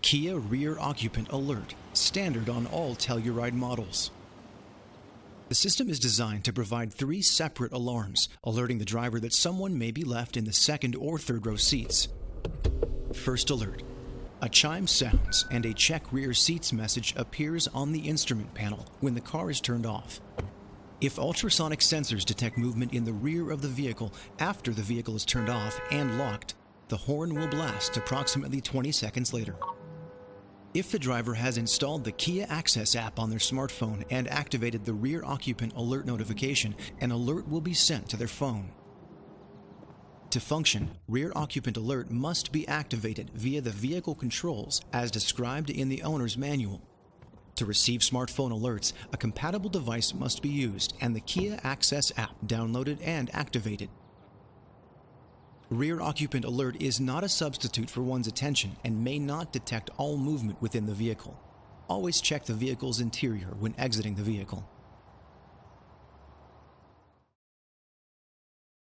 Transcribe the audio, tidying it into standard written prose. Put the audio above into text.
Kia Rear Occupant Alert, standard on all Telluride models. The system is designed to provide 3 separate alarms, alerting the driver that someone may be left in the second or third row seats. First alert. A chime sounds and a check rear seats message appears on the instrument panel when the car is turned off. If ultrasonic sensors detect movement in the rear of the vehicle after the vehicle is turned off and locked, the horn will blast approximately 20 seconds later. If the driver has installed the Kia Access app on their smartphone and activated the Rear Occupant Alert notification, an alert will be sent to their phone. To function, Rear Occupant Alert must be activated via the vehicle controls as described in the owner's manual. To receive smartphone alerts, a compatible device must be used and the Kia Access app downloaded and activated. Rear Occupant Alert is not a substitute for one's attention and may not detect all movement within the vehicle. Always check the vehicle's interior when exiting the vehicle.